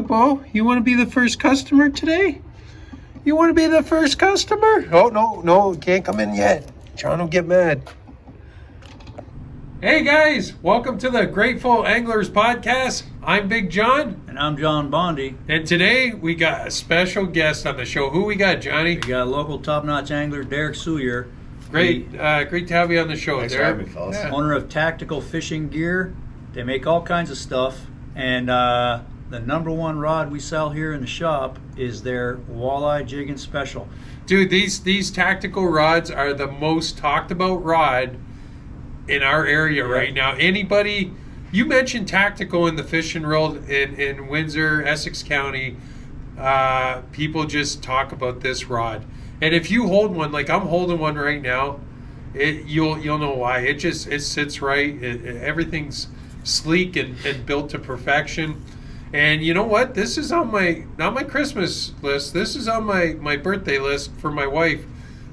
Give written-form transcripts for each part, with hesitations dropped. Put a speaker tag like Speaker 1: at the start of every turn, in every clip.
Speaker 1: Bo. You want to be the first customer today? You want to be the first customer? Oh, no, can't come in yet. John will get mad. Hey guys, welcome to the Grateful Anglers Podcast. I'm Big John.
Speaker 2: And I'm John Bondi.
Speaker 1: And today we got a special guest on the show. Who we got, Johnny?
Speaker 2: We got local top-notch angler Derek Sewyer.
Speaker 1: Great to have you on the show,
Speaker 3: Thanks
Speaker 1: Derek.
Speaker 3: for having me, fellas.
Speaker 1: Yeah.
Speaker 2: Owner of Tactical Fishing Gear. They make all kinds of stuff. And the number one rod we sell here in the shop is their Walleye Jigging Special.
Speaker 1: Dude, these tactical rods are the most talked about rod in our area right now. Anybody, you mentioned tactical in the fishing world in Windsor, Essex County, people just talk about this rod. And if you hold one, like I'm holding one right now, you'll know why. It sits right. Everything's sleek and built to perfection. And you know what? This is on not my Christmas list. This is on my birthday list for my wife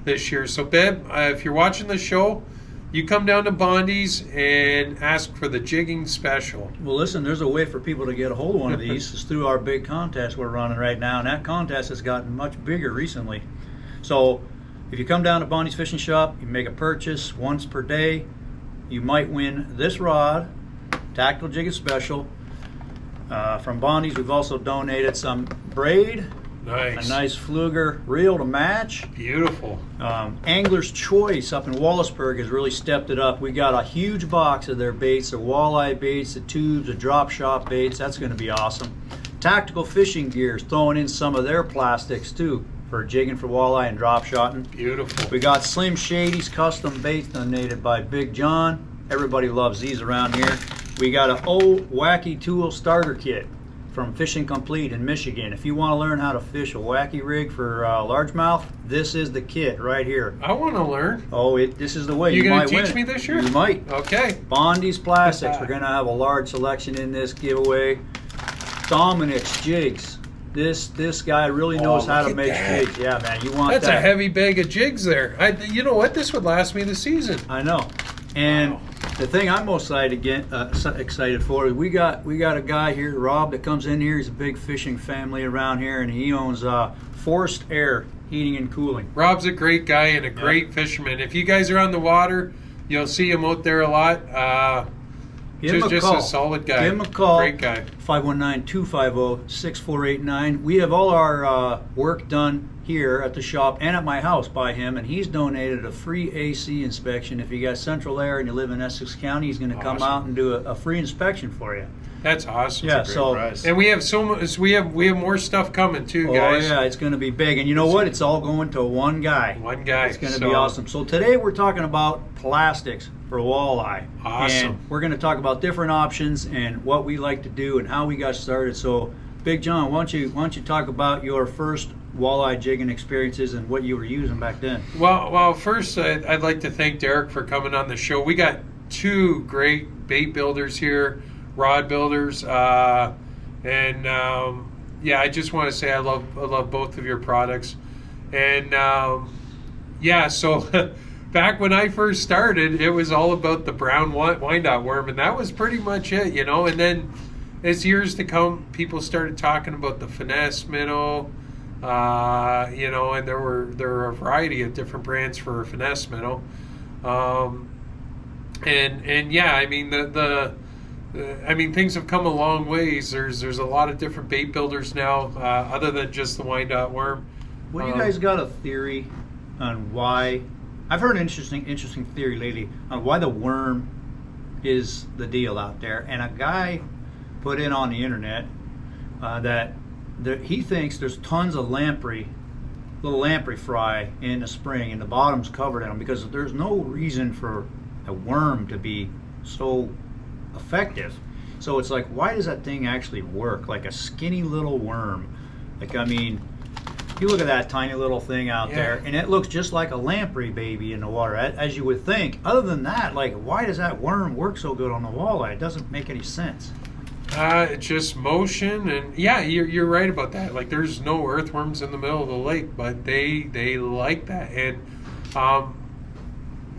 Speaker 1: this year. So, Beb, if you're watching the show, you come down to Bondi's and ask for the jigging special.
Speaker 2: Well, listen, there's a way for people to get a hold of one of these. It's through our big contest we're running right now, and that contest has gotten much bigger recently. So, if you come down to Bondi's Fishing Shop, you make a purchase once per day, you might win this rod, Tactical Jigging Special. From Bondi's, we've also donated some braid,
Speaker 1: Nice.
Speaker 2: a nice Fluger reel to match.
Speaker 1: Beautiful.
Speaker 2: Angler's Choice up in Wallaceburg has really stepped it up. We got a huge box of their baits, the walleye baits, the tubes, the drop shot baits. That's going to be awesome. Tactical Fishing Gears, throwing in some of their plastics too for jigging for walleye and drop shotting.
Speaker 1: Beautiful.
Speaker 2: We got Slim Shady's custom baits donated by Big John. Everybody loves these around here. We got an old wacky tool starter kit from Fishing Complete in Michigan. If you want to learn how to fish a wacky rig for largemouth, this is the kit right here.
Speaker 1: I want to learn.
Speaker 2: Oh, this is the way.
Speaker 1: You
Speaker 2: You
Speaker 1: going
Speaker 2: might
Speaker 1: to
Speaker 2: win
Speaker 1: teach
Speaker 2: it.
Speaker 1: me this year?
Speaker 2: You might.
Speaker 1: Okay.
Speaker 2: Bondi's Plastics. We're going to have a large selection in this giveaway. Dominic's Jigs. This guy really knows how to make jigs. Yeah, man, you want
Speaker 1: That's
Speaker 2: that.
Speaker 1: a heavy bag of jigs there. You know what? This would last me the season.
Speaker 2: I know. And
Speaker 1: Wow.
Speaker 2: the thing I'm most excited for is we got a guy here, Rob, that comes in here. He's a big fishing family around here, and he owns Forced Air Heating and Cooling.
Speaker 1: Rob's a great guy and a great fisherman. If you guys are on the water, you'll see him out there a lot.
Speaker 2: Give him a
Speaker 1: just
Speaker 2: call.
Speaker 1: a solid guy.
Speaker 2: Give him a call.
Speaker 1: Great guy.
Speaker 2: 519-250-6489. We have all our work done here at the shop and at my house by him, and he's donated a free AC inspection. If you got central air and you live in Essex County, he's going to come out and do a free inspection for you.
Speaker 1: That's awesome.
Speaker 2: Yeah,
Speaker 3: Great
Speaker 2: so
Speaker 3: price.
Speaker 1: And we have so much. We have more stuff coming too, guys.
Speaker 2: Oh yeah, it's going to be big, and you know what? It's all going to one guy.
Speaker 1: One guy.
Speaker 2: It's going to be awesome. So today we're talking about plastics for walleye.
Speaker 1: Awesome.
Speaker 2: And we're going to talk about different options and what we like to do and how we got started. So, Big John, why don't you talk about your first walleye jigging experiences and what you were using back then?
Speaker 1: Well, first I'd like to thank Derek for coming on the show. We got two great bait builders here, rod builders, I just want to say I love both of your products, and so back when I first started, it was all about the brown Wyandotte worm, and that was pretty much it, and then as years to come, people started talking about the finesse minnow, and there were a variety of different brands for finesse minnow, things have come a long ways. There's a lot of different bait builders now, other than just the Wyandotte worm.
Speaker 2: Well, you guys got a theory on why? I've heard an interesting theory lately on why the worm is the deal out there. And a guy put in on the internet that he thinks there's tons of little lamprey fry in the spring, and the bottom's covered in them because there's no reason for a worm to be so effective. So it's like, why does that thing actually work? Like a skinny little worm. You look at that tiny little thing out there, and it looks just like a lamprey baby in the water, as you would think. Other than that, like, why does that worm work so good on the walleye? It doesn't make any sense.
Speaker 1: It's just motion, and you're right about that. Like, there's no earthworms in the middle of the lake, but they like that, and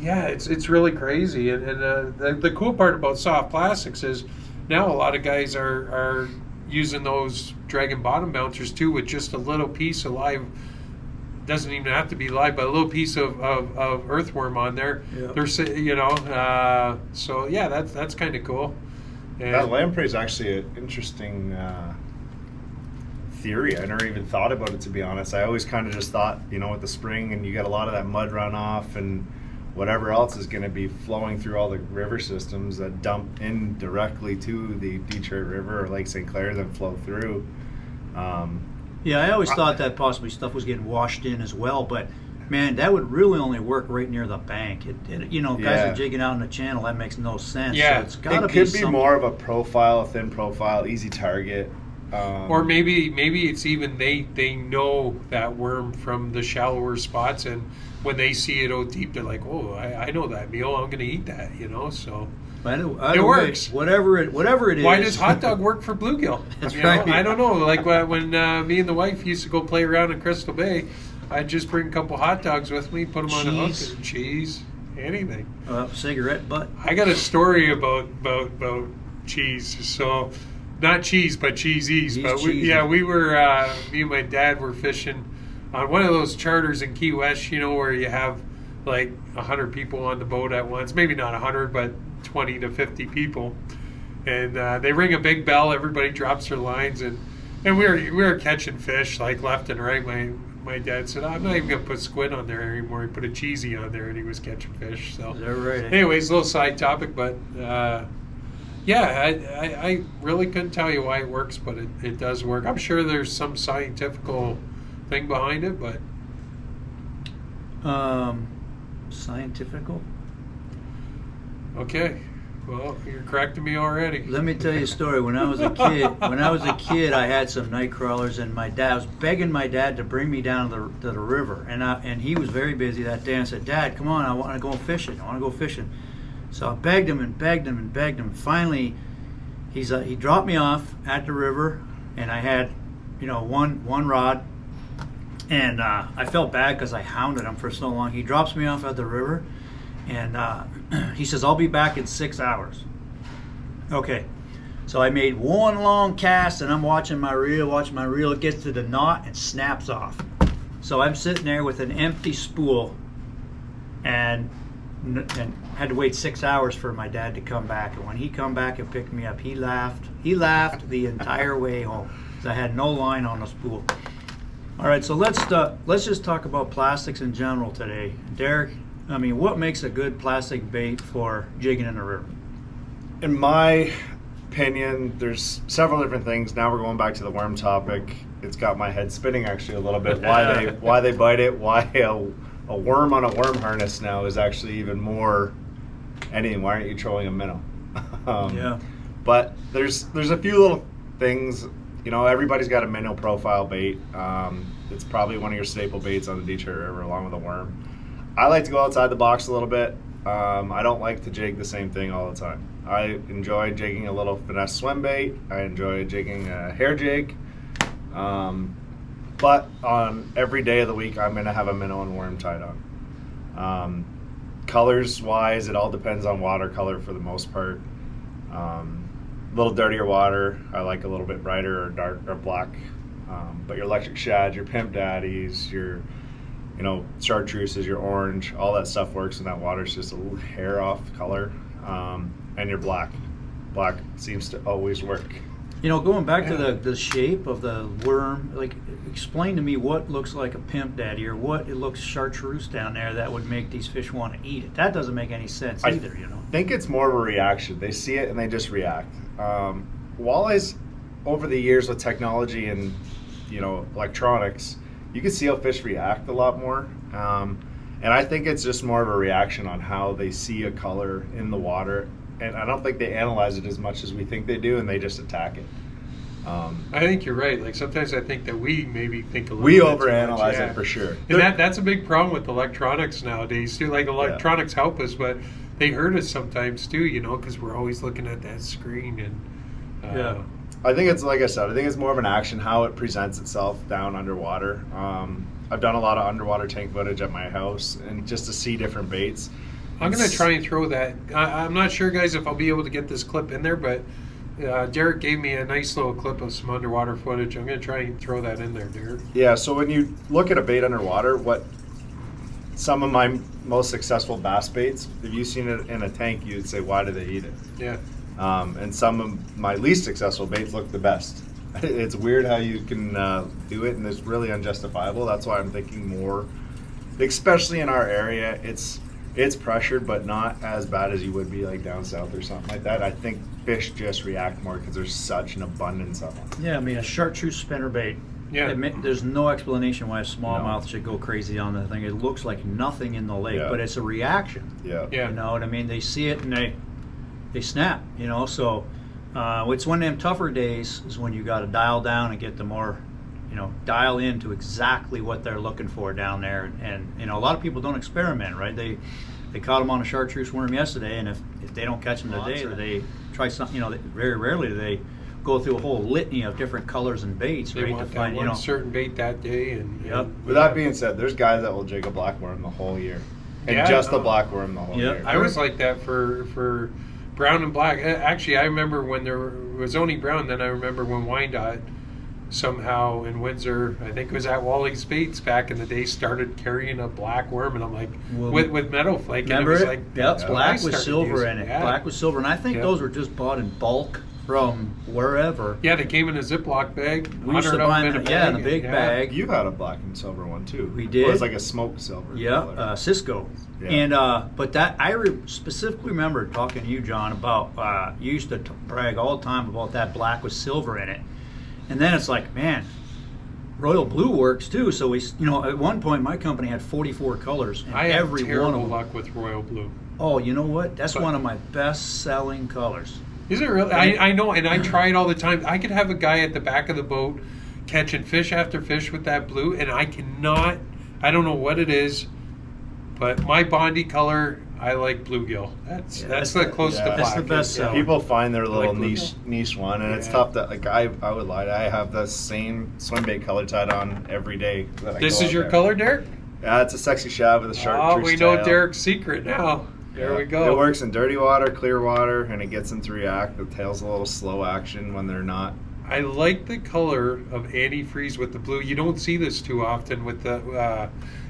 Speaker 1: it's really crazy. And the cool part about soft plastics is now a lot of guys are using those dragon bottom bouncers too, with just a little piece of live. Doesn't even have to be live, but a little piece of earthworm on there.
Speaker 2: Yep.
Speaker 1: There's, so yeah, that's kind of cool. And
Speaker 3: That lamprey is actually an interesting theory. I never even thought about it, to be honest. I always kind of just thought, with the spring and you got a lot of that mud runoff and whatever else is going to be flowing through all the river systems that dump in directly to the Detroit River or Lake St. Clair, then flow through.
Speaker 2: Yeah, I always thought that possibly stuff was getting washed in as well, but man, that would really only work right near the bank. Guys are jigging out in the channel. That makes no sense.
Speaker 1: Yeah.
Speaker 2: So it's got to
Speaker 3: It could be more of a thin profile, easy target.
Speaker 1: or maybe it's even they know that worm from the shallower spots, and when they see it out deep, they're like, oh, I know that meal. I'm going to eat that. So.
Speaker 2: It
Speaker 1: works.
Speaker 2: Whatever it is.
Speaker 1: Why does hot dog work for bluegill?
Speaker 2: That's right.
Speaker 1: I don't know. Like when me and the wife used to go play around in Crystal Bay, I'd just bring a couple hot dogs with me, put them on a hook, and cheese, anything.
Speaker 2: Cigarette butt.
Speaker 1: I got a story about cheese. So, not cheese, but cheesies. But we were me and my dad were fishing on one of those charters in Key West. Where you have like 100 people on the boat at once. Maybe not 100, but 20 to 50 people, and they ring a big bell. Everybody drops their lines, and we were catching fish like left and right. My dad said, I'm not even gonna put squid on there anymore. He put a cheesy on there, and he was catching fish. So,
Speaker 2: is that right?
Speaker 1: Anyways, a little side topic, but I really couldn't tell you why it works, but it does work. I'm sure there's some scientifical thing behind it, but
Speaker 2: scientifical.
Speaker 1: okay. Well, you're correcting me already.
Speaker 2: Let me tell you a story. When I was a kid, I had some night crawlers, and I was begging my dad to bring me down to the river, and he was very busy that day. And I said, Dad, come on, I want to go fishing. So I begged him and begged him and begged him. Finally, he dropped me off at the river, and I had, one rod, and I felt bad because I hounded him for so long. He drops me off at the river, and he says, I'll be back in 6 hours. Okay. So I made one long cast, and I'm watching my reel. It gets to the knot and snaps off. So I'm sitting there with an empty spool and had to wait 6 hours for my dad to come back. And when he come back and picked me up, he laughed. He laughed the entire way home because I had no line on the spool. All right, so let's just talk about plastics in general today. Derek, what makes a good plastic bait for jigging in the river?
Speaker 3: In my opinion, there's several different things. Now we're going back to the worm topic. It's got my head spinning actually a little bit. Why they bite it? Why a worm on a worm harness now is actually even more anything. Why aren't you trolling a minnow?
Speaker 2: Yeah.
Speaker 3: But there's a few little things. Everybody's got a minnow profile bait. It's probably one of your staple baits on the Detroit River along with a worm. I like to go outside the box a little bit. I don't like to jig the same thing all the time. I enjoy jigging a little finesse swim bait. I enjoy jigging a hair jig. But on every day of the week, I'm going to have a minnow and worm tied on. Colors wise, it all depends on watercolor for the most part. A little dirtier water, I like a little bit brighter or dark or black. But your electric shads, your pimp daddies, your chartreuses, your orange, all that stuff works in that water. It's just a little hair off color. And your black. Black seems to always work.
Speaker 2: Going back to the shape of the worm, explain to me what looks like a pimp daddy or what it looks chartreuse down there that would make these fish want to eat it. That doesn't make any sense either,
Speaker 3: I think it's more of a reaction. They see it and they just react. Walleyes, over the years with technology and electronics, you can see how fish react a lot more. And I think it's just more of a reaction on how they see a color in the water. And I don't think they analyze it as much as we think they do, and they just attack it.
Speaker 1: I think you're right. Sometimes I think that we maybe think a little
Speaker 3: we
Speaker 1: bit
Speaker 3: overanalyze
Speaker 1: too much,
Speaker 3: it for sure.
Speaker 1: And that's a big problem with electronics nowadays too. Electronics help us, but they hurt us sometimes too, because we're always looking at that screen. And
Speaker 3: I think it's, like I said, I think it's more of an action, how it presents itself down underwater. I've done a lot of underwater tank footage at my house, and just to see different baits.
Speaker 1: I'm going to try and throw that. I'm not sure, guys, if I'll be able to get this clip in there, but Derek gave me a nice little clip of some underwater footage. I'm going to try and throw that in there, Derek.
Speaker 3: Yeah, so when you look at a bait underwater, what some of my most successful bass baits, if you've seen it in a tank, you'd say, why do they eat it?
Speaker 1: Yeah.
Speaker 3: And some of my least successful baits look the best. It's weird how you can do it, and it's really unjustifiable. That's why I'm thinking more, especially in our area, it's pressured, but not as bad as you would be like down south or something like that. I think fish just react more because there's such an abundance of them.
Speaker 2: Yeah, I mean, a chartreuse spinnerbait.
Speaker 1: Yeah.
Speaker 2: There's no explanation why a smallmouth should go crazy on the thing. It looks like nothing in the lake,
Speaker 3: Yeah.
Speaker 2: but it's a reaction.
Speaker 3: Yeah.
Speaker 1: Yeah.
Speaker 2: You know what I mean? They see it and they snap, you know? So it's one of them tougher days is when you got to dial down and get the more, you know, dial into exactly what they're looking for down there. And you know, a lot of people don't experiment, right? They caught them on a chartreuse worm yesterday, and if they don't catch them today, or they try something, you know, very rarely do they go through a whole litany of different colors and baits,
Speaker 1: They
Speaker 2: right?
Speaker 1: want
Speaker 2: To
Speaker 1: that
Speaker 2: find,
Speaker 1: one
Speaker 2: you know,
Speaker 1: certain bait that day. And,
Speaker 2: Yep.
Speaker 1: and
Speaker 3: With that being said, there's guys that will jig a black worm the whole year. And
Speaker 1: Yeah,
Speaker 3: just
Speaker 1: no.
Speaker 3: the black worm the whole
Speaker 2: Yep.
Speaker 3: year.
Speaker 1: I was like that for brown and black. Actually, I remember when there was only brown. Then I remember when Wyandotte somehow in Windsor, I think it was at Wally's Baits back in the day, started carrying a black worm, and I'm like,
Speaker 2: Well,
Speaker 1: with metal flake.
Speaker 2: remember
Speaker 1: and it
Speaker 2: it?
Speaker 1: was like,
Speaker 2: Yep,
Speaker 3: yeah,
Speaker 2: black
Speaker 1: I
Speaker 2: with
Speaker 1: started
Speaker 2: silver
Speaker 1: using
Speaker 2: in it.
Speaker 1: yeah.
Speaker 2: Black with silver, and I think
Speaker 1: Yep.
Speaker 2: those were just bought in bulk from wherever.
Speaker 1: Yeah, they came in a Ziploc bag.
Speaker 2: We used to
Speaker 1: 100 of
Speaker 2: buy
Speaker 1: them
Speaker 2: them,
Speaker 1: in a
Speaker 2: yeah, in a
Speaker 1: bag,
Speaker 2: big
Speaker 1: yeah.
Speaker 2: bag.
Speaker 3: You had a black and silver one too.
Speaker 2: We
Speaker 3: It
Speaker 2: did.
Speaker 3: was like a smoked silver.
Speaker 2: Yeah,
Speaker 3: color.
Speaker 2: Cisco.
Speaker 3: Yeah.
Speaker 2: And but that specifically remember talking to you, John, about you used to brag all the time about that black with silver in it, and then it's like, man, royal blue works too. So we, you know, at one point my company had 44 colors, and
Speaker 1: I have
Speaker 2: every
Speaker 1: terrible
Speaker 2: one of them.
Speaker 1: luck with royal blue.
Speaker 2: Oh, you know what? That's
Speaker 1: But-
Speaker 2: one of my best-selling colors.
Speaker 1: Is it really? I know, and I try it all the time. I could have a guy at the back of the boat catching fish after fish with that blue, and I cannot. I don't know what it is, but my Bondi color, I like bluegill. That's the closest to
Speaker 3: yeah.
Speaker 1: black.
Speaker 2: That's the best seller.
Speaker 3: People find their little
Speaker 1: like blue.
Speaker 3: niche one, and it's
Speaker 1: Yeah.
Speaker 3: tough that like I would lie. I have the same swim bait color tied on every day. That I
Speaker 1: This
Speaker 3: go
Speaker 1: is
Speaker 3: out
Speaker 1: your
Speaker 3: there.
Speaker 1: color, Derek?
Speaker 3: Yeah, it's a sexy shad with a
Speaker 1: Oh,
Speaker 3: chartreuse
Speaker 1: we know
Speaker 3: tail.
Speaker 1: Derek's secret now. There
Speaker 3: Yeah.
Speaker 1: we go.
Speaker 3: It works in dirty water, clear water, and it gets them to react. The tail's a little slow action when they're not.
Speaker 1: I like the color of antifreeze with the blue. You don't see this too often with the.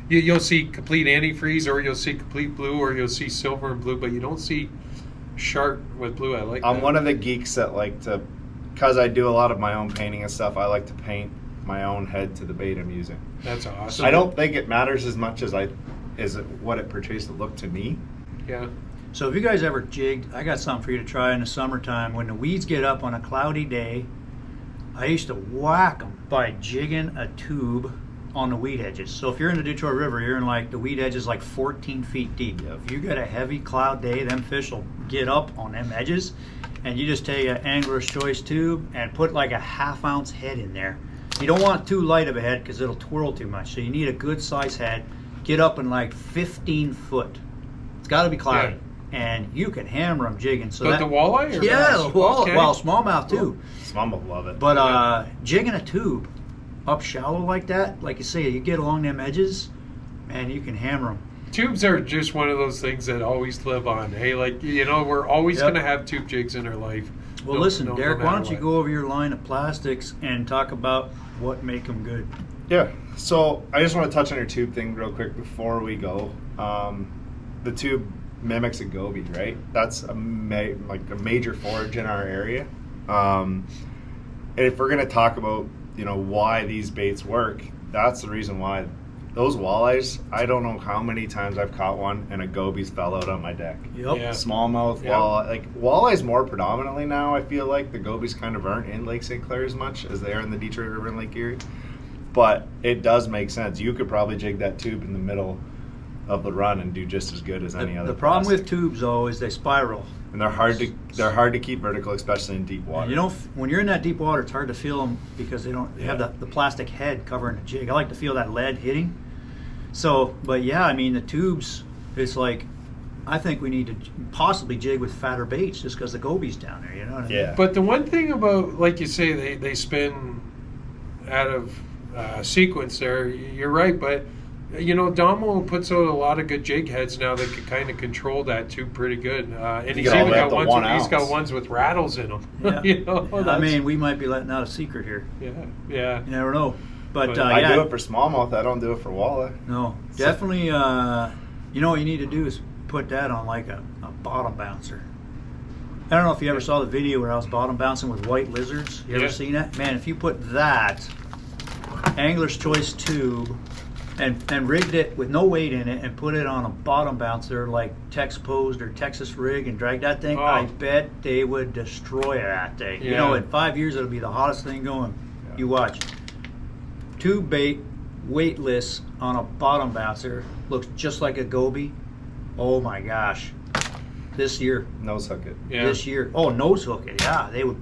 Speaker 1: You'll see complete antifreeze, or you'll see complete blue, or you'll see silver and blue, but you don't see sharp with blue. I like.
Speaker 3: I'm
Speaker 1: that.
Speaker 3: one of the geeks that like to, because I do a lot of my own painting and stuff. I like to paint my own head to the bait I'm using.
Speaker 1: That's awesome.
Speaker 3: I don't think it matters as much as what it portrays to look to me.
Speaker 1: Yeah.
Speaker 2: So if you guys ever jigged, I got something for you to try in the summertime. When the weeds get up on a cloudy day, I used to whack them by jigging a tube on the weed edges. So if you're in the Detroit River, you're in like the weed edges like 14 feet deep.
Speaker 3: Yep.
Speaker 2: If you get a heavy cloud day, them fish will get up on them edges, and you just take an angler's choice tube and put like a half-ounce head in there. You don't want too light of a head because it'll twirl too much. So you need a good size head. Get up in like 15 foot. It's got to be cloudy. And you can hammer them jigging. So
Speaker 1: But
Speaker 2: that,
Speaker 1: the walleye? Or
Speaker 2: yeah,
Speaker 1: bass?
Speaker 2: well,
Speaker 1: Okay.
Speaker 2: well, smallmouth too.
Speaker 3: Mom will love it.
Speaker 2: But jigging a tube up shallow like that, like you say, you get along them edges, man, you can hammer them.
Speaker 1: Tubes are just one of those things that always live on. Hey, like, you know, we're always
Speaker 2: Yep.
Speaker 1: going to have tube jigs in our life.
Speaker 2: Well,
Speaker 1: No-
Speaker 2: listen,
Speaker 1: no
Speaker 2: Derek, why
Speaker 1: matter
Speaker 2: don't you
Speaker 1: what.
Speaker 2: go over your line of plastics and talk about what make them good?
Speaker 3: Yeah. So I just want to touch on your tube thing real quick before we go. The tube mimics a goby, right? That's a major forage in our area. And if we're gonna talk about why these baits work, that's the reason why. Those walleyes, I don't know how many times I've caught one and a goby's fell out on my deck.
Speaker 2: Yep.
Speaker 1: Yeah.
Speaker 3: Smallmouth,
Speaker 1: Yep.
Speaker 3: walleye, like walleyes more predominantly now. I feel like the gobies kind of aren't in Lake St. Clair as much as they are in the Detroit River and Lake Erie. But it does make sense. You could probably jig that tube in the middle of the run and do just as good as any other.
Speaker 2: The problem with
Speaker 3: plastic.
Speaker 2: tubes, though, is they spiral.
Speaker 3: And they're hard to keep vertical, especially in deep water.
Speaker 2: And you know, when you're in that deep water, it's hard to feel them because they have the plastic head covering the jig. I like to feel that lead hitting. So, but yeah, I mean, the tubes, it's like, I think we need to possibly jig with fatter baits just because the goby's down there, you know what I mean?
Speaker 3: Yeah.
Speaker 1: But the one thing about, like you say, they spin out of sequence there, you're right, but Damo puts out a lot of good jig heads now that can kind of control that too pretty good. And
Speaker 3: You
Speaker 1: he's
Speaker 3: get all
Speaker 1: even
Speaker 3: the way
Speaker 1: got
Speaker 3: up to
Speaker 1: ones.
Speaker 3: 1
Speaker 1: He's got
Speaker 3: ounce.
Speaker 1: ones with rattles in them.
Speaker 2: Yeah. We might be letting out a secret here.
Speaker 1: Yeah.
Speaker 2: You never know. But
Speaker 3: I do it for smallmouth. I don't do it for walleye.
Speaker 2: No, definitely. What you need to do is put that on like a bottom bouncer. I don't know if you ever saw the video where I was bottom bouncing with white lizards. You ever seen that? Man, if you put that Angler's Choice tube and rigged it with no weight in it and put it on a bottom bouncer like Tex Posed or Texas Rig and drag that thing, I bet they would destroy that thing.
Speaker 1: Yeah.
Speaker 2: In 5 years it'll be the hottest thing going. Yeah. You watch. Tube bait, weightless on a bottom bouncer, looks just like a goby. Oh my gosh. This year.
Speaker 3: Nose hook it.
Speaker 1: Yeah.
Speaker 2: This year. Oh, nose hook it. Yeah, they would.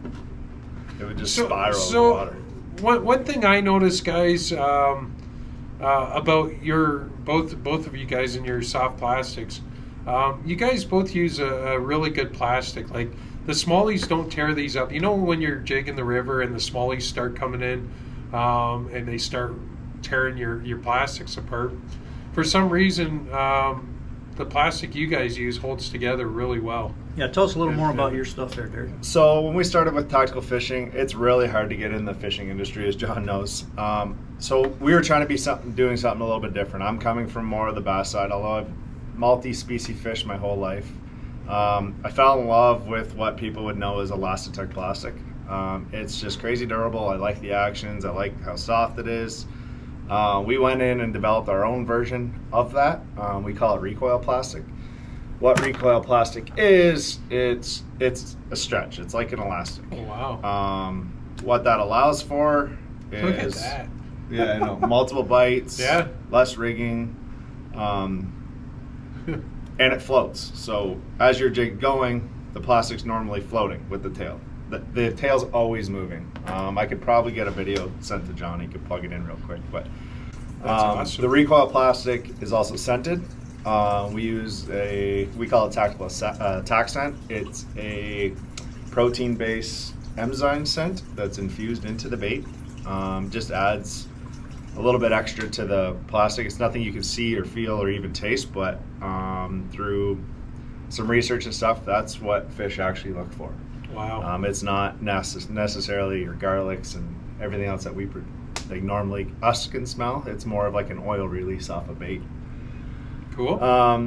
Speaker 3: It would just spiral in the water.
Speaker 1: One thing I noticed, guys, about your both of you guys in your soft plastics, you guys both use a really good plastic. Like the smallies don't tear these up. When you're jigging the river and the smallies start coming in, and they start tearing your plastics apart. For some reason, the plastic you guys use holds together really well.
Speaker 2: Yeah, tell us a little more about your stuff there, Derek.
Speaker 3: So when we started with tactical fishing, it's really hard to get in the fishing industry, as John knows. So we were trying to doing something a little bit different. I'm coming from more of the bass side, although I've multi-species fished my whole life. I fell in love with what people would know as Elastic plastic. It's just crazy durable. I like the actions. I like how soft it is. We went in and developed our own version of that. We call it Recoil plastic. What Recoil plastic is, it's a stretch. It's like an elastic.
Speaker 1: Oh, wow.
Speaker 3: What that allows for is...
Speaker 1: Look at that.
Speaker 3: Yeah, I know. Multiple bites,
Speaker 1: Yeah.
Speaker 3: less rigging, and it floats. So as your jig going, the plastic's normally floating with the tail. The tail's always moving. I could probably get a video sent to John. He could plug it in real quick. But
Speaker 1: That's awesome.
Speaker 3: the Recoil plastic is also scented. We call it tactical tack scent. It's a protein-based enzyme scent that's infused into the bait. Just adds a little bit extra to the plastic. It's nothing you can see or feel or even taste, but through some research and stuff, that's what fish actually look for.
Speaker 1: Wow.
Speaker 3: It's not necessarily your garlics and everything else that normally us can smell. It's more of like an oil release off a bait.
Speaker 1: Cool.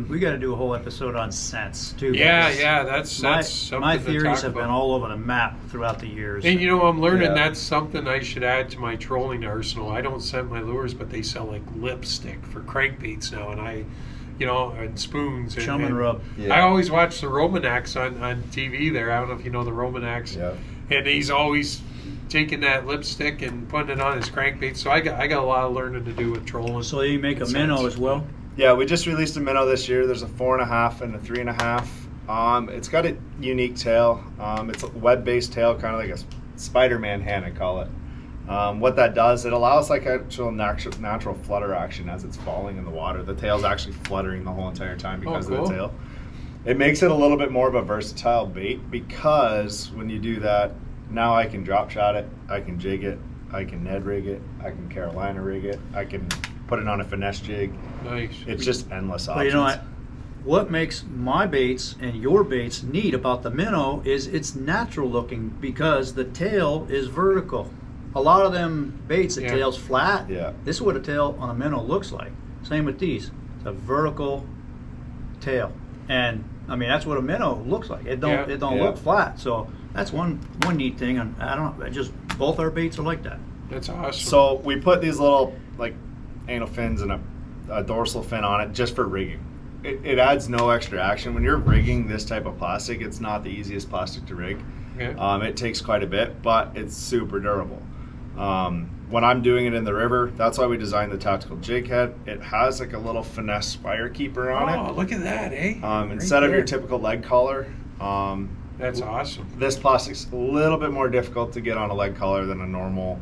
Speaker 2: We got to do a whole episode on scents too.
Speaker 1: Yeah, that's something
Speaker 2: my
Speaker 1: to
Speaker 2: theories
Speaker 1: talk
Speaker 2: have
Speaker 1: about.
Speaker 2: been all over the map throughout the years.
Speaker 1: And I'm learning
Speaker 3: Yeah.
Speaker 1: that's something I should add to my trolling arsenal. I don't scent my lures, but they sell like lipstick for crankbaits now, and and spoons.
Speaker 2: Chum and rub.
Speaker 3: Yeah.
Speaker 1: I always watch the Romanax on TV there. I don't know if you know the Romanax.
Speaker 3: Yeah.
Speaker 1: And he's always taking that lipstick and putting it on his crankbait. So I got a lot of learning to do with trolling.
Speaker 2: So you make a
Speaker 1: Scents.
Speaker 2: minnow as well.
Speaker 3: Yeah, we just released a minnow this year. There's a 4.5 and a 3.5. It's got a unique tail. It's a web-based tail, kind of like a Spider-Man hand, I call it. What that does, it allows like actual natural flutter action as it's falling in the water. The tail's actually fluttering the whole entire time because
Speaker 1: cool.
Speaker 3: of the tail. It makes it a little bit more of a versatile bait because when you do that, now I can drop shot it, I can jig it, I can Ned rig it, I can Carolina rig it, I can put it on a finesse jig.
Speaker 1: Nice.
Speaker 3: It's just endless
Speaker 2: But
Speaker 3: options.
Speaker 2: what makes my baits and your baits neat about the minnow is it's natural looking because the tail is vertical. A lot of them baits, the tail's flat.
Speaker 3: Yeah.
Speaker 2: This is what a tail on a minnow looks like. Same with these. It's a vertical tail. And that's what a minnow looks like. It don't look flat. So that's one neat thing. And I don't know, just both our baits are like that.
Speaker 1: That's awesome.
Speaker 3: So we put these little like anal fins and a dorsal fin on it just for rigging. It adds no extra action. When you're rigging this type of plastic, it's not the easiest plastic to rig.
Speaker 1: Okay.
Speaker 3: It takes quite a bit, but it's super durable. When I'm doing it in the river, that's why we designed the tactical jig head. It has like a little finesse fire keeper on it.
Speaker 1: Oh, look at that, eh?
Speaker 3: Instead of your
Speaker 1: there.
Speaker 3: typical leg collar,
Speaker 1: That's awesome.
Speaker 3: this plastic's a little bit more difficult to get on a leg collar than a normal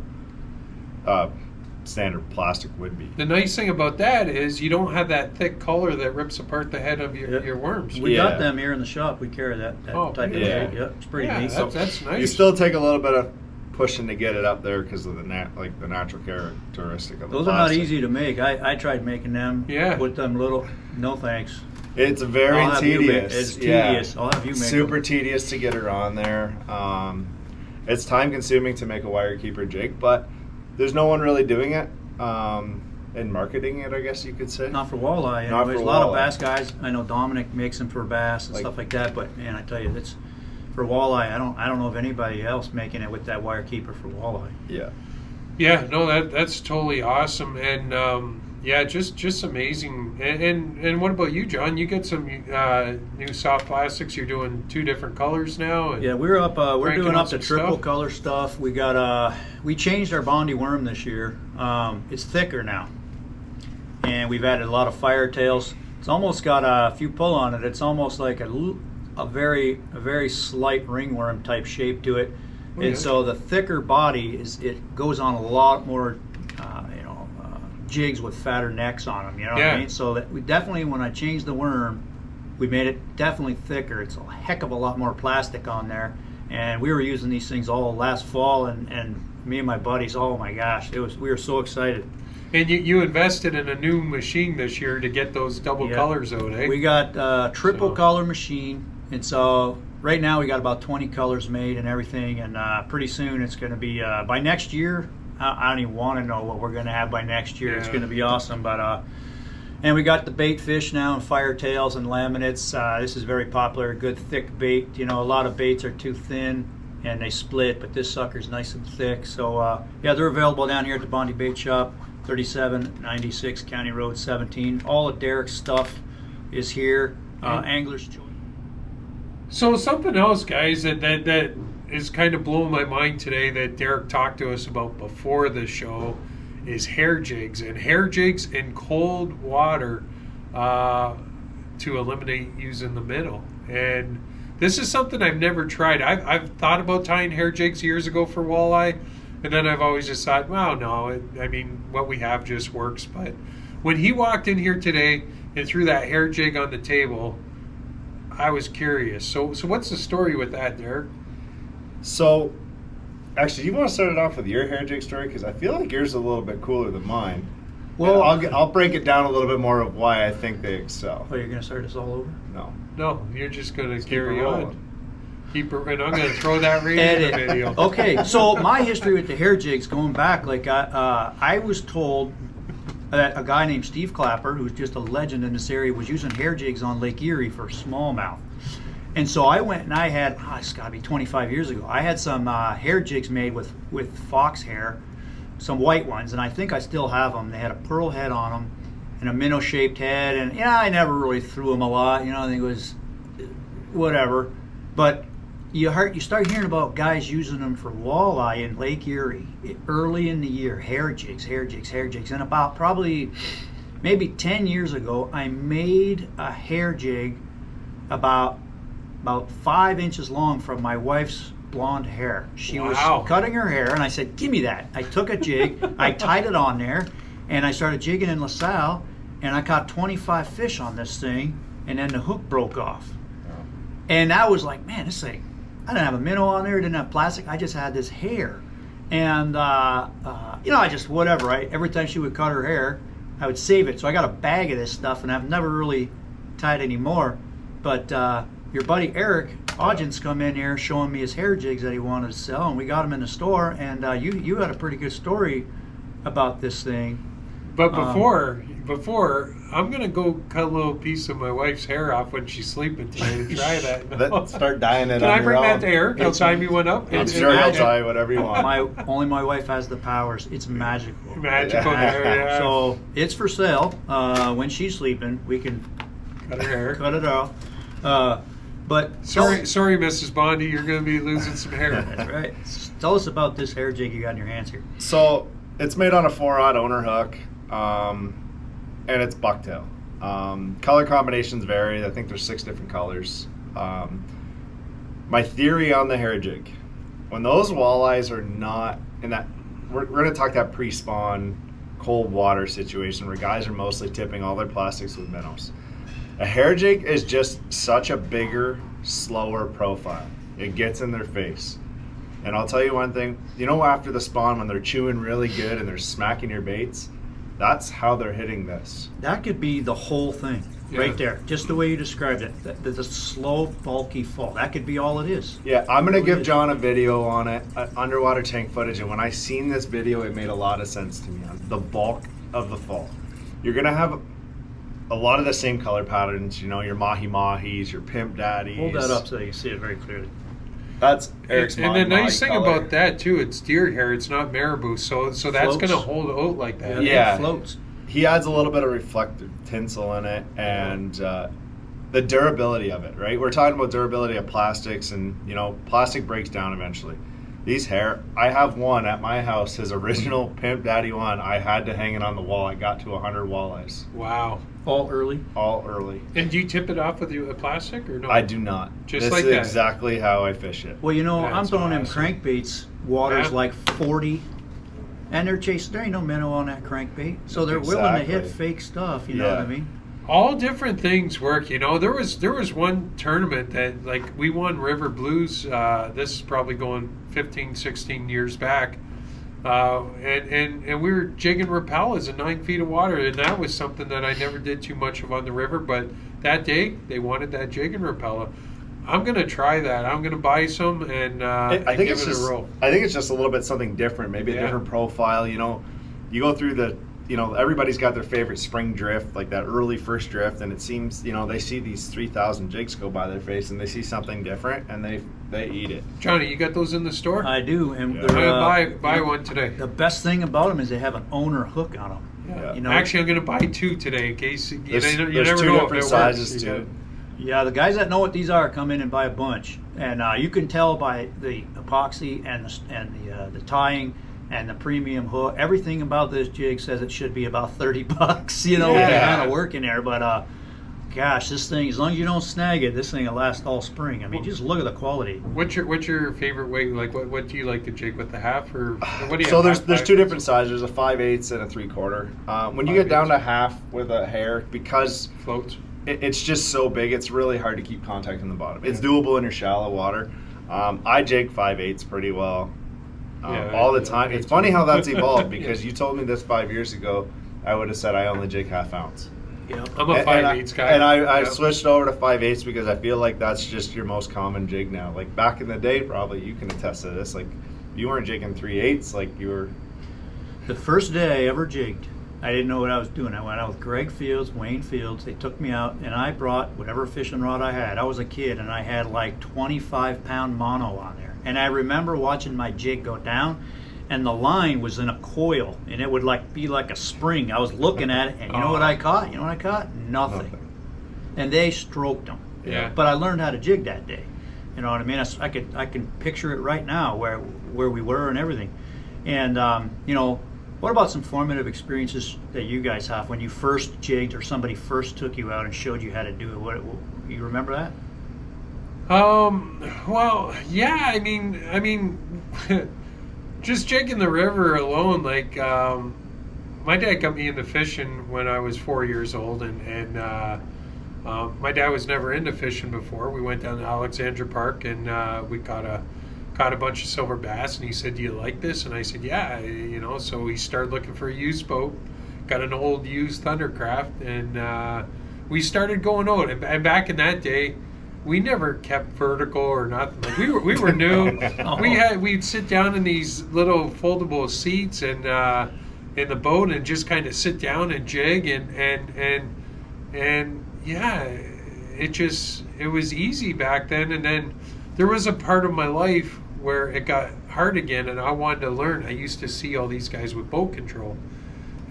Speaker 3: standard plastic would be.
Speaker 1: The nice thing about that is you don't have that thick collar that rips apart the head of your worms.
Speaker 2: We
Speaker 3: Yeah.
Speaker 2: got them here in the shop. We carry that type of
Speaker 3: yeah.
Speaker 2: jig. Yep, it's pretty neat.
Speaker 1: That's nice.
Speaker 3: You still take a little bit of pushing to get it up there because of the natural characteristic of the
Speaker 2: Those are not
Speaker 3: plastic.
Speaker 2: easy to make. I tried making them.
Speaker 1: Yeah.
Speaker 2: With them little. No thanks.
Speaker 3: It's very
Speaker 2: I'll have you make-
Speaker 3: tedious.
Speaker 2: It's tedious. I'll have you make
Speaker 3: Super
Speaker 2: them.
Speaker 3: tedious to get her on there. It's time consuming to make a wire keeper jig, but there's no one really doing it and marketing it, I guess you could say.
Speaker 2: Not for walleye.
Speaker 3: Not
Speaker 2: Anyways,
Speaker 3: for
Speaker 2: a lot of
Speaker 3: walleye.
Speaker 2: bass guys. I know Dominic makes them for bass and stuff like that. But man, I tell you, it's for walleye. I don't know of anybody else making it with that wire keeper for walleye.
Speaker 3: Yeah.
Speaker 1: Yeah, no, that's totally awesome, and yeah, just amazing. And what about you, John? You get some new soft plastics. You're doing 2 different colors now. And
Speaker 2: Yeah, we're up. We're
Speaker 1: cranking
Speaker 2: doing
Speaker 1: out
Speaker 2: up the
Speaker 1: some
Speaker 2: triple
Speaker 1: stuff.
Speaker 2: color stuff. We got. We changed our Bondi worm this year. It's thicker now, and we've added a lot of fire tails. It's almost got a few pull on it. It's almost like a very slight ringworm type shape to it.
Speaker 1: Oh,
Speaker 2: And
Speaker 1: yeah.
Speaker 2: so the thicker body it goes on a lot more, jigs with fatter necks on them. You know what
Speaker 1: Yeah.
Speaker 2: I mean? So that we definitely, when I changed the worm, we made it definitely thicker. It's a heck of a lot more plastic on there. And we were using these things all last fall, and me and my buddies, oh my gosh, we were so excited.
Speaker 1: And you invested in a new machine this year to get those double
Speaker 2: Yeah.
Speaker 1: colors out, eh?
Speaker 2: We got a triple
Speaker 1: So-
Speaker 2: color machine, and so right now we got about 20 colors made and everything, and pretty soon it's going to be by next year. I don't even want to know what we're going to have by next year. It's
Speaker 1: Yeah.
Speaker 2: going to be awesome, but and we got the bait fish now and fire tails and laminates. This is very popular, good thick bait. You know, a lot of baits are too thin and they split, but this sucker's nice and thick. So yeah, they're available down here at the Bondi Bait Shop, 3796 County Road 17. All of Derek's stuff is here. Angler's Choice.
Speaker 1: So something else, guys, that is kind of blowing my mind today that Derek talked to us about before the show is hair jigs, and hair jigs in cold water to eliminate using the minnow. And this is something I've never tried. I've thought about tying hair jigs years ago for walleye, and then I've always just thought, well, no, I mean, what we have just works. But when he walked in here today and threw that hair jig on the table, I was curious. So what's the story with that, Derek?
Speaker 3: So, actually, you want to start it off with your hair jig story? Because I feel like yours is a little bit cooler than mine.
Speaker 2: Well,
Speaker 3: And I'll break it down a little bit more of why I think they excel.
Speaker 2: oh, you're going to start us all over?
Speaker 3: No.
Speaker 1: No, you're just going to
Speaker 3: Keep
Speaker 1: carry
Speaker 3: it
Speaker 1: on.
Speaker 3: rolling.
Speaker 1: And I'm going to throw that right in the video.
Speaker 2: Okay, so my history with the hair jigs going back, like I was told that a guy named Steve Clapper, who's just a legend in this area, was using hair jigs on Lake Erie for smallmouth. And so I went and I had, it's got to be 25 years ago, I had some hair jigs made with fox hair, some white ones, and I think I still have them. They had a pearl head on them and a minnow-shaped head, and yeah, I never really threw them a lot. You know, I think it was whatever. But you start hearing about guys using them for walleye in Lake Erie early in the year, hair jigs. And about probably maybe 10 years ago, I made a hair jig about 5 inches long from my wife's blonde hair. She was cutting her hair, and I said, give me that. I took a jig, I tied it on there, and I started jigging in LaSalle, and I caught 25 fish on this thing, and then the hook broke off. And I was like, man, this thing, I didn't have a minnow on there, didn't have plastic, I just had this hair. And, I just, whatever, every time she would cut her hair, I would save it. So I got a bag of this stuff, and I've never really tied any more. But your buddy Eric Ogden's come in here showing me his hair jigs that he wanted to sell, and we got them in the store. And you had a pretty good story about this thing.
Speaker 1: But before, I'm going to go cut a little piece of my wife's hair off when she's sleeping today to try that.
Speaker 3: Start dyeing it
Speaker 1: Can
Speaker 3: on
Speaker 1: I
Speaker 3: your
Speaker 1: bring that
Speaker 3: own.
Speaker 1: to Eric? He'll tie me one up.
Speaker 3: I'm sure he'll try whatever you want.
Speaker 2: Only my wife has the powers. It's magical.
Speaker 1: Magical hair, yeah.
Speaker 2: So it's for sale. When she's sleeping, we can
Speaker 1: Cut her hair.
Speaker 2: cut it off. But
Speaker 1: Sorry, Mrs. Bondi, you're going to be losing some hair.
Speaker 2: That's right. Tell us about this hair jig you got in your hands here.
Speaker 3: So it's made on a 4-aught owner hook, and it's bucktail. Color combinations vary. I think there's 6 different colors. My theory on the hair jig, when those walleyes are not in that, we're going to talk that pre-spawn cold water situation where guys are mostly tipping all their plastics with minnows. A hair jig is just such a bigger, slower profile. It gets in their face. And I'll tell you one thing, you know, after the spawn, when they're chewing really good and they're smacking your baits, that's how they're hitting this.
Speaker 2: That could be the whole thing right there, just the way you described it. The slow, bulky fall. That could be all it is.
Speaker 3: Yeah, I'm going to give John a video on it, underwater tank footage, and when I seen this video, it made a lot of sense to me on the bulk of the fall. You're going to have a lot of the same color patterns, you know, your mahi-mahis, your pimp daddies.
Speaker 2: Hold that up so you can see it very clearly.
Speaker 3: That's Eric's
Speaker 1: And the nice thing
Speaker 3: color.
Speaker 1: about that too, it's deer hair, it's not marabou, so that's
Speaker 2: Floats.
Speaker 1: going to hold out like that.
Speaker 3: Yeah.
Speaker 2: It floats.
Speaker 3: He adds a little bit of reflective tinsel in it, and the durability of it, right? We're talking about durability of plastics, and, you know, plastic breaks down eventually. These hair, I have one at my house, his original Pimp Daddy one. I had to hang it on the wall. I got to 100 walleyes.
Speaker 1: Wow.
Speaker 2: All early.
Speaker 3: All early.
Speaker 1: And do you tip it off with a plastic or no?
Speaker 3: I do not.
Speaker 1: Just
Speaker 3: this
Speaker 1: like
Speaker 3: is
Speaker 1: that.
Speaker 3: exactly how I fish it.
Speaker 2: Well, you know, I'm
Speaker 1: That's
Speaker 2: throwing them
Speaker 1: awesome.
Speaker 2: crankbaits. Water's
Speaker 1: Yeah.
Speaker 2: like 40, and they're chasing. There ain't no minnow on that crankbait, so they're willing to hit
Speaker 3: Exactly.
Speaker 2: fake stuff. You know what I
Speaker 3: Yeah.
Speaker 2: mean?
Speaker 1: All different things work, you know. There was one tournament that, like, we won River Blues. This is probably going 15, 16 years back. And we were jigging Rapellas in 9 feet of water, and that was something that I never did too much of on the river. But that day, they wanted that jigging Rapella. I'm gonna try that. I'm gonna buy some and
Speaker 3: I think
Speaker 1: give
Speaker 3: it's
Speaker 1: it
Speaker 3: just.
Speaker 1: a roll.
Speaker 3: I think it's just a little bit something different. Maybe a
Speaker 1: Yeah.
Speaker 3: different profile. You know, you go through the. You know, everybody's got their favorite spring drift, like that early first drift, and it seems, you know, they see these 3,000 jigs go by their face, and they see something different, and they eat it.
Speaker 1: Johnny, you got those in the store?
Speaker 2: I do, and
Speaker 3: Yeah.
Speaker 1: I'm
Speaker 2: they're,
Speaker 1: gonna buy
Speaker 2: you know,
Speaker 1: one today.
Speaker 2: The best thing about them is they have an owner hook on them.
Speaker 3: Yeah.
Speaker 2: You know,
Speaker 1: Actually, I'm gonna buy 2 today in case you
Speaker 3: There's
Speaker 1: never
Speaker 3: two
Speaker 1: know if
Speaker 3: different
Speaker 1: it
Speaker 3: sizes
Speaker 1: works.
Speaker 3: too.
Speaker 2: yeah, the guys that know what these are come in and buy a bunch, and you can tell by the epoxy and the tying and the premium hook. Everything about this jig says it should be about $30. You know, with the
Speaker 3: Yeah.
Speaker 2: kind of work in there, but gosh, this thing, as long as you don't snag it, this thing will last all spring. I mean, just look at the quality.
Speaker 1: What's your favorite weight? Like, what do you like to jig with, the half or what do you?
Speaker 3: So
Speaker 1: have,
Speaker 3: there's
Speaker 1: half,
Speaker 3: 2 different sizes. There's a 5/8 and a 3/4. When you get down to half with a hair, because
Speaker 1: floats.
Speaker 3: it's just so big, it's really hard to keep contact in the bottom. It's doable in your shallow water. I jig 5/8 pretty well all the time. It's funny how that's evolved, because you told me this 5 years ago, I would have said I only jig half ounce.
Speaker 2: Yep.
Speaker 1: I'm a
Speaker 3: And
Speaker 1: 5/8 guy.
Speaker 3: And I
Speaker 1: Yeah.
Speaker 3: switched over to 5/8 because I feel like that's just your most common jig now. Like back in the day, probably you can attest to this. Like you weren't jigging 3/8, like you were.
Speaker 2: The first day I ever jigged, I didn't know what I was doing. I went out with Greg Fields, Wayne Fields. They took me out, and I brought whatever fishing rod I had. I was a kid, and I had like 25-pound mono on there. And I remember watching my jig go down, and the line was in a coil, and it would like be like a spring. I was looking at it, and you know what I caught? You know what I caught? Nothing. And they stroked them.
Speaker 1: Yeah.
Speaker 2: But I learned how to jig that day. You know what I mean? I can picture it right now where we were and everything. And you know, what about some formative experiences that you guys have when you first jigged or somebody first took you out and showed you how to do it? What you remember that?
Speaker 1: Well, yeah. I mean, just jigging the river alone. Like, my dad got me into fishing when I was 4 years old, and my dad was never into fishing before. We went down to Alexandra Park, and we caught a bunch of silver bass, and he said, "Do you like this?" And I said, "Yeah." You know, so we started looking for a used boat, got an old used Thundercraft, and we started going out. And back in that day, we never kept vertical or nothing. Like we were new. We'd sit down in these little foldable seats and in the boat and just kind of sit down and jig and yeah, it was easy back then. And then there was a part of my life where it got hard again, and I wanted to learn. I used to see all these guys with boat control,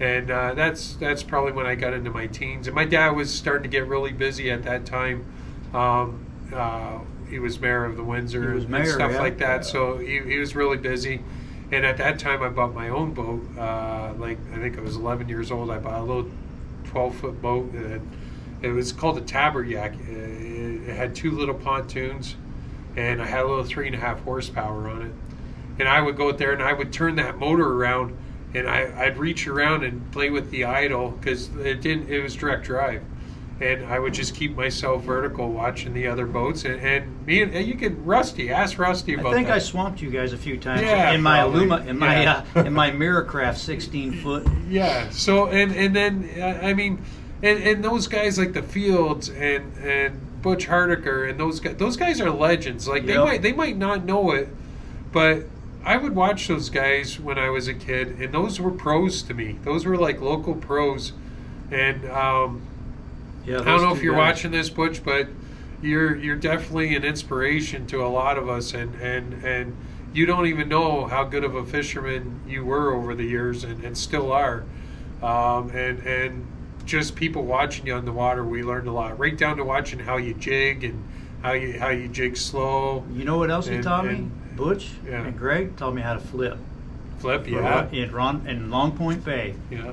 Speaker 1: and that's probably when I got into my teens. And my dad was starting to get really busy at that time. He was mayor of the Windsor and stuff like that, so he was really busy. And at that time, I bought my own boat. Like I think I was 11 years old. I bought a little 12-foot boat. And it was called a Taberyak. It had 2 little pontoons, and I had a little 3.5 horsepower on it. And I would go out there and I would turn that motor around, and I'd reach around and play with the idle because it was direct drive. and I would just keep myself vertical watching the other boats. And me and you can ask Rusty about
Speaker 2: I think
Speaker 1: that.
Speaker 2: I swamped you guys a few times
Speaker 1: Yeah,
Speaker 2: in my
Speaker 1: probably.
Speaker 2: in my Miracraft 16-foot.
Speaker 1: Yeah. So and then I mean, and those guys like the Fields and Butch Hardiker and those guys are legends. Like
Speaker 2: Yep.
Speaker 1: they might not know it, but I would watch those guys when I was a kid, and those were pros to me. Those were like local pros, and
Speaker 2: Yeah,
Speaker 1: I don't know if you're watching this, Butch, but you're definitely an inspiration to a lot of us, and you don't even know how good of a fisherman you were over the years, and still are, and just people watching you on the water, we learned a lot, right down to watching how you jig and how you jig slow.
Speaker 2: You know what else he taught me?
Speaker 1: and
Speaker 2: Butch
Speaker 1: Yeah.
Speaker 2: and Greg taught me how to flip.
Speaker 1: flip, yeah,
Speaker 2: In Long Point Bay.
Speaker 1: yeah.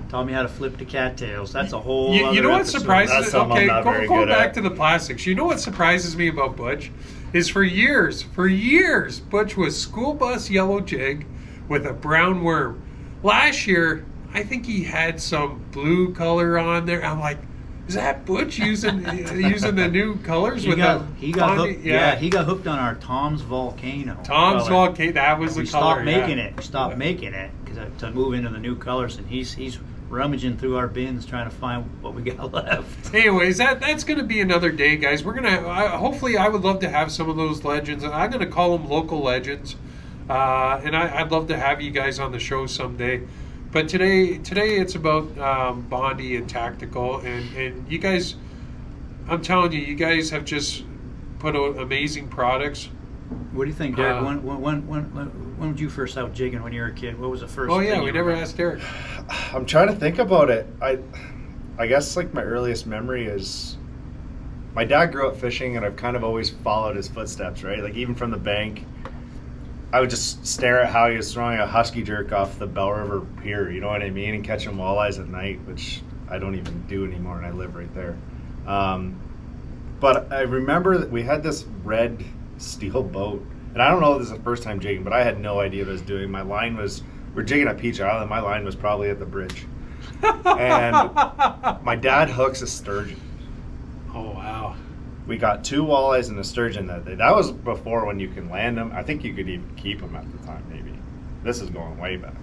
Speaker 2: Taught me how to flip the cattails. That's a whole
Speaker 1: You
Speaker 2: other
Speaker 1: know what
Speaker 2: episode.
Speaker 1: surprises?
Speaker 3: That's something I'm
Speaker 1: Okay,
Speaker 3: not very
Speaker 1: going
Speaker 3: good
Speaker 1: back
Speaker 3: at.
Speaker 1: to the plastics. You know what surprises me about Butch is for years, Butch was school bus yellow jig with a brown worm. Last year, I think he had some blue color on there. I'm like, is that Butch using the new colors
Speaker 2: He
Speaker 1: with
Speaker 2: got
Speaker 1: Bondi?
Speaker 2: hooked. Yeah, he got hooked on our Tom's Volcano.
Speaker 1: Tom's
Speaker 2: color.
Speaker 1: Volcano. That was
Speaker 2: We
Speaker 1: the color.
Speaker 2: stopped making
Speaker 1: yeah.
Speaker 2: it. We stopped making it to move into the new colors, and he's rummaging through our bins trying to find what we got left.
Speaker 1: Anyways, that's going to be another day, guys. We're gonna hopefully I would love to have some of those legends. I'm going to call them local legends, and I'd love to have you guys on the show someday. But today it's about Bondi and tactical, and you guys, I'm telling you, you guys have just put out amazing products.
Speaker 2: What do you think, Derek? When did you first out jigging when you were a kid? What was the first?
Speaker 1: Oh
Speaker 2: thing
Speaker 1: yeah,
Speaker 2: you
Speaker 1: we never
Speaker 2: remember?
Speaker 1: asked Derek.
Speaker 3: I'm trying to think about it. I guess like my earliest memory is my dad grew up fishing, and I've kind of always followed his footsteps, right? Like even from the bank, I would just stare at how he was throwing a husky jerk off the Bell River Pier, you know what I mean, and catching walleyes at night, which I don't even do anymore, and I live right there. But I remember that we had this red steel boat, and I don't know if this is the first time jigging, but I had no idea what I was doing. My line was, we're jigging at Peach Island, my line was probably at the bridge. And my dad hooks a sturgeon.
Speaker 1: Oh wow.
Speaker 3: We got 2 walleyes and a sturgeon that day. That was before when you can land them. I think you could even keep them at the time, maybe. This is going way back.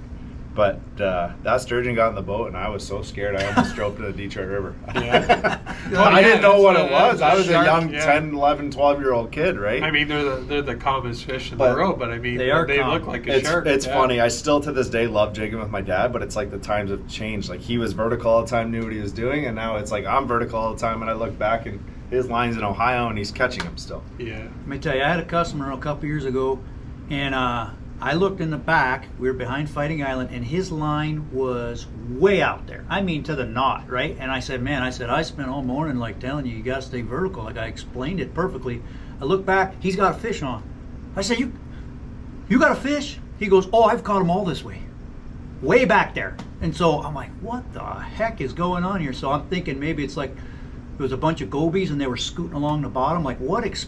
Speaker 3: But that sturgeon got in the boat, and I was so scared I almost drove to the Detroit River.
Speaker 1: Yeah.
Speaker 3: I didn't know what it was.
Speaker 1: that's
Speaker 3: I was a
Speaker 1: shark,
Speaker 3: young
Speaker 1: yeah.
Speaker 3: 10, 11, 12-year-old kid, right?
Speaker 1: I mean, they're the commonest fish in the
Speaker 3: But
Speaker 1: world, but I mean,
Speaker 2: they are
Speaker 1: look
Speaker 2: common.
Speaker 1: like a shark.
Speaker 3: It's
Speaker 1: yeah.
Speaker 3: funny. I still to this day love jigging with my dad, but it's like the times have changed. Like he was vertical all the time, knew what he was doing, and now it's like I'm vertical all the time, and I look back and his line's in Ohio, and he's catching them still.
Speaker 1: Yeah.
Speaker 2: Let me tell you, I had a customer a couple years ago, and I looked in the back. We were behind Fighting Island, and his line was way out there. I mean, to the knot, right? And I said, man, I spent all morning like telling you got to stay vertical. Like I explained it perfectly. I look back, he's got a fish on. I said, you got a fish? He goes, oh, I've caught them all this way. Way back there. And so I'm like, what the heck is going on here? So I'm thinking maybe it's like there was a bunch of gobies and they were scooting along the bottom. Like,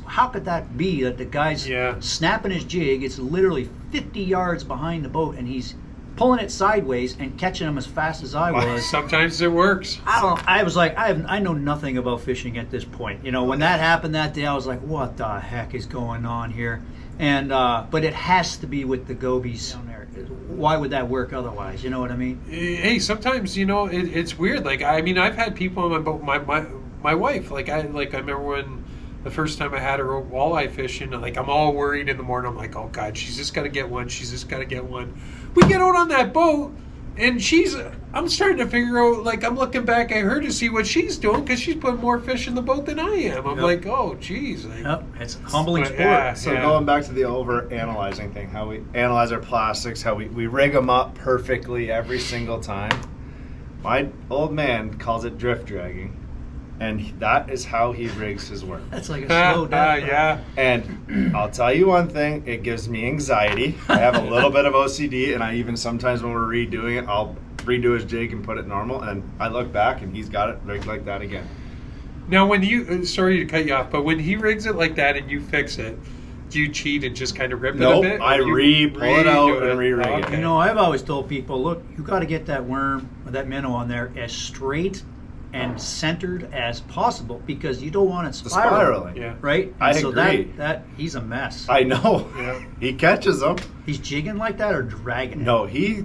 Speaker 2: how could that be that the guy's
Speaker 1: Yeah.
Speaker 2: snapping his jig? It's literally 50 yards behind the boat, and he's pulling it sideways and catching them as fast as I was.
Speaker 1: Sometimes it works.
Speaker 2: I was like, I know nothing about fishing at this point. You know, when that happened that day, I was like, what the heck is going on here? And but it has to be with the gobies down there. Why would that work otherwise? You know what I mean?
Speaker 1: Hey, sometimes it's weird. Like I mean, I've had people on my boat. My wife. Like I remember when the first time I had her walleye fishing. Like I'm all worried in the morning. I'm like, oh God, she's just got to get one. She's just got to get one. We get out on that boat, and I'm starting to figure out. Like I'm looking back at her to see what she's doing because she's putting more fish in the boat than I am. I'm
Speaker 2: Yep.
Speaker 1: like, oh geez. Like,
Speaker 2: Yep, it's a humbling
Speaker 1: But,
Speaker 2: sport.
Speaker 1: yeah.
Speaker 3: So going back to the over analyzing thing, how we analyze our plastics, how we rig them up perfectly every single time. My old man calls it drift dragging, and that is how he rigs his worm.
Speaker 2: That's like a slow death.
Speaker 1: yeah.
Speaker 3: And I'll tell you one thing, it gives me anxiety. I have a little bit of OCD, and I even sometimes when we're redoing it, I'll redo his jig and put it normal, and I look back and he's got it rigged like that again.
Speaker 1: Now, when you sorry to cut you off, but when he rigs it like that and you fix it, do you cheat and just kind of rip
Speaker 3: Nope,
Speaker 1: it a bit?
Speaker 3: I
Speaker 1: Or you
Speaker 3: pull it out
Speaker 1: redo
Speaker 3: and re-rig it.
Speaker 1: Okay.
Speaker 2: You know, I've always told people, look, you got to get that worm or that minnow on there as straight and centered as possible because you don't want it
Speaker 3: The
Speaker 2: spiraling.
Speaker 3: spiraling.
Speaker 1: Yeah.
Speaker 2: Right?
Speaker 3: I
Speaker 2: And so
Speaker 3: agree.
Speaker 2: That he's a mess.
Speaker 3: I know.
Speaker 1: Yeah.
Speaker 3: He catches them.
Speaker 2: He's jigging like that or dragging it?
Speaker 3: No, he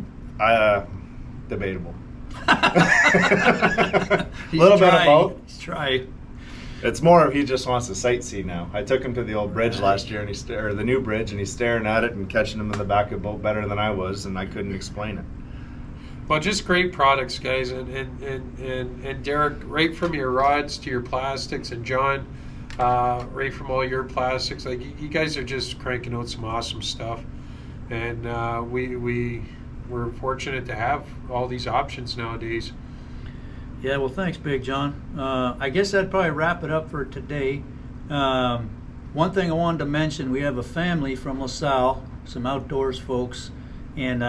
Speaker 3: debatable.
Speaker 2: He's
Speaker 3: Little bit of
Speaker 2: trying.
Speaker 3: both.
Speaker 2: He's trying.
Speaker 3: It's more of he just wants to sightsee now. I took him to the old bridge last year, and or the new bridge, and he's staring at it and catching him in the back of the boat better than I was, and I couldn't explain it.
Speaker 1: Well, just great products, guys, and Derek, right from your rods to your plastics, and John, right from all your plastics, like you guys are just cranking out some awesome stuff, and we're fortunate to have all these options nowadays.
Speaker 2: Yeah, well, thanks, Big John. I guess that'd probably wrap it up for today. One thing I wanted to mention, we have a family from LaSalle, some outdoors folks, and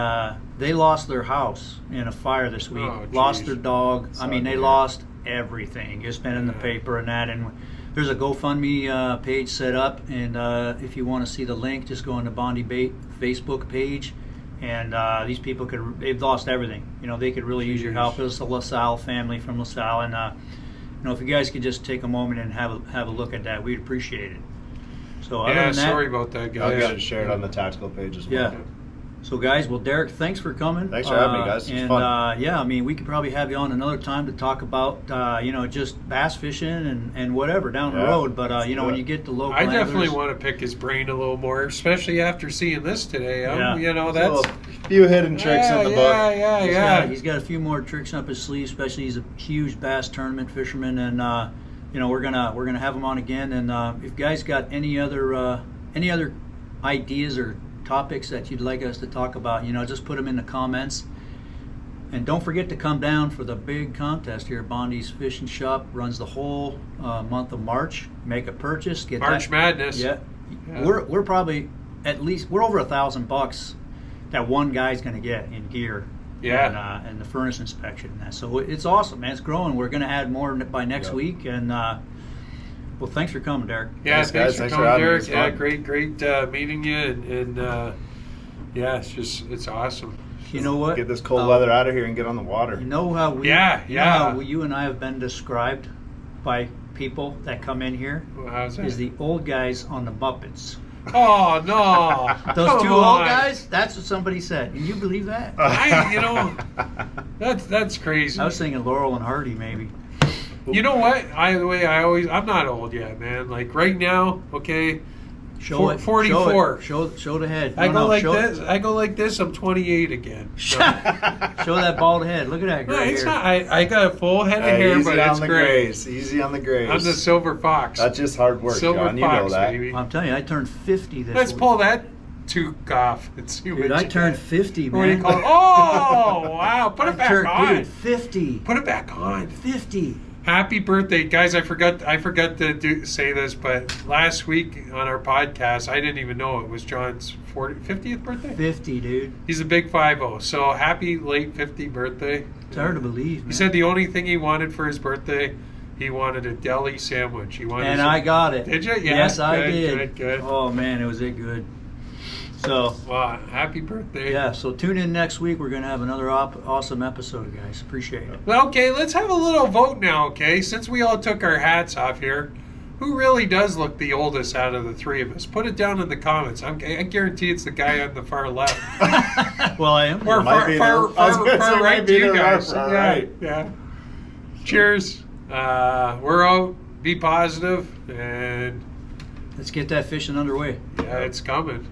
Speaker 2: they lost their house in a fire this week.
Speaker 1: Oh,
Speaker 2: Lost
Speaker 1: geez.
Speaker 2: their dog. I mean, they
Speaker 3: Sad.
Speaker 2: lost everything. It's been in the
Speaker 1: Yeah.
Speaker 2: paper and that. And there's a GoFundMe page set up, and if you want to see the link, just go on the Bondi Bait Facebook page. And these people they've lost everything. You know, they could really use your
Speaker 1: Jeez.
Speaker 2: help. It was the LaSalle family from LaSalle. And, you know, if you guys could just take a moment and have a look at that, we'd appreciate it. So other
Speaker 1: Yeah,
Speaker 2: than that,
Speaker 1: sorry about that, guys.
Speaker 3: I'll get it shared on the tactical page as well.
Speaker 2: Yeah. So guys, well, Derek, thanks for coming.
Speaker 3: Thanks for having me, guys. It was
Speaker 2: And
Speaker 3: fun.
Speaker 2: yeah, I mean, we could probably have you on another time to talk about you know, just bass fishing and whatever down the
Speaker 3: Yeah,
Speaker 2: road. But
Speaker 3: let's
Speaker 2: you know,
Speaker 3: do
Speaker 2: when
Speaker 3: it.
Speaker 2: you get to local
Speaker 1: I definitely
Speaker 2: anglers,
Speaker 1: want to pick his brain a little more, especially after seeing this today.
Speaker 2: Yeah.
Speaker 1: You know,
Speaker 3: There's
Speaker 1: that's
Speaker 3: a few hidden tricks in the book.
Speaker 2: He's got a few more tricks up his sleeve. Especially he's a huge bass tournament fisherman, and you know, we're gonna have him on again. And if you guys got any other ideas or topics that you'd like us to talk about, you know, just put them in the comments. And don't forget to come down for the big contest here at Bondi's Fishing Shop. Runs the whole month of March. Make a purchase. Get
Speaker 1: March
Speaker 2: that.
Speaker 1: Madness.
Speaker 2: Yeah.
Speaker 1: Yeah.
Speaker 2: We're probably we're over $1,000 that one guy's going to get in gear.
Speaker 1: Yeah.
Speaker 2: And the furnace inspection. And that. So it's awesome, man. It's growing. We're going to add more by next
Speaker 3: Yep.
Speaker 2: week. And well, thanks for coming, Derek.
Speaker 1: Yeah,
Speaker 3: Thanks,
Speaker 1: thanks
Speaker 3: guys.
Speaker 1: for
Speaker 3: Thanks
Speaker 1: coming,
Speaker 3: for having me.
Speaker 1: Derek.
Speaker 3: It's
Speaker 1: Yeah,
Speaker 3: fun.
Speaker 1: great meeting you, and yeah, it's awesome.
Speaker 2: You know what?
Speaker 3: Get this cold weather out of here and get on the water.
Speaker 2: You know how we?
Speaker 1: Yeah,
Speaker 2: you know
Speaker 1: yeah.
Speaker 2: how you and I have been described by people that come in here
Speaker 1: Well, how's that?
Speaker 2: is the old guys on the Muppets.
Speaker 1: Oh no!
Speaker 2: Those
Speaker 1: Come
Speaker 2: two old
Speaker 1: on.
Speaker 2: guys. That's what somebody said. Can you believe that?
Speaker 1: You know, that's crazy.
Speaker 2: I was thinking Laurel and Hardy, maybe.
Speaker 1: You know what? I'm not old yet, man. Like right now, okay.
Speaker 2: Show it.
Speaker 1: 44.
Speaker 2: Show the head.
Speaker 1: I
Speaker 2: No,
Speaker 1: go
Speaker 2: no,
Speaker 1: like
Speaker 2: show,
Speaker 1: this. I go like this. I'm 28 again. No.
Speaker 2: Show that bald head. Look at that
Speaker 1: No,
Speaker 2: gray
Speaker 1: it's
Speaker 2: hair.
Speaker 1: not. I got a full head of hair,
Speaker 3: easy
Speaker 1: but
Speaker 3: on
Speaker 1: it's
Speaker 3: the
Speaker 1: great.
Speaker 3: grays. Easy on the grays.
Speaker 1: I'm the silver fox.
Speaker 3: That's just hard work,
Speaker 1: silver
Speaker 3: John. You know
Speaker 1: fox,
Speaker 3: that.
Speaker 1: baby.
Speaker 2: I'm telling you, I turned 50 this
Speaker 1: Let's
Speaker 2: week.
Speaker 1: pull that toque off and see what
Speaker 2: Dude, I
Speaker 1: you
Speaker 2: turned
Speaker 1: got.
Speaker 2: 50,
Speaker 1: What do you
Speaker 2: man.
Speaker 1: call it? Oh, wow. Put it back on.
Speaker 2: Dude, 50.
Speaker 1: Put it back on.
Speaker 2: 50.
Speaker 1: Happy birthday, guys! I forgot to say this, but last week on our podcast, I didn't even know it was John's 50th birthday.
Speaker 2: 50, dude.
Speaker 1: He's a big 50, so happy late 50 birthday.
Speaker 2: It's hard to believe, man.
Speaker 1: He said the only thing he wanted for his birthday, he wanted a deli sandwich. He wanted
Speaker 2: And
Speaker 1: some-
Speaker 2: I got it.
Speaker 1: Did you? Yeah,
Speaker 2: Yes, I
Speaker 1: good,
Speaker 2: did.
Speaker 1: Good.
Speaker 2: Oh, man, was it good. So,
Speaker 1: Well, happy birthday.
Speaker 2: yeah, so tune in next week. We're going to have another awesome episode, guys. Appreciate it.
Speaker 1: Well, okay, let's have a little vote now, okay? Since we all took our hats off here, who really does look the oldest out of the three of us? Put it down in the comments. I guarantee it's the guy on the far left.
Speaker 2: Well, I am.
Speaker 1: Or
Speaker 3: Might
Speaker 1: far,
Speaker 3: be
Speaker 1: far,
Speaker 3: the- I was
Speaker 1: far,
Speaker 3: gonna
Speaker 1: far
Speaker 3: say,
Speaker 1: right
Speaker 3: might
Speaker 1: to
Speaker 3: be
Speaker 1: you
Speaker 3: the
Speaker 1: guys.
Speaker 3: far
Speaker 1: Yeah,
Speaker 3: right.
Speaker 1: yeah. Cheers. We're out. Be positive, and
Speaker 2: Let's get that fishing underway.
Speaker 1: yeah, it's coming.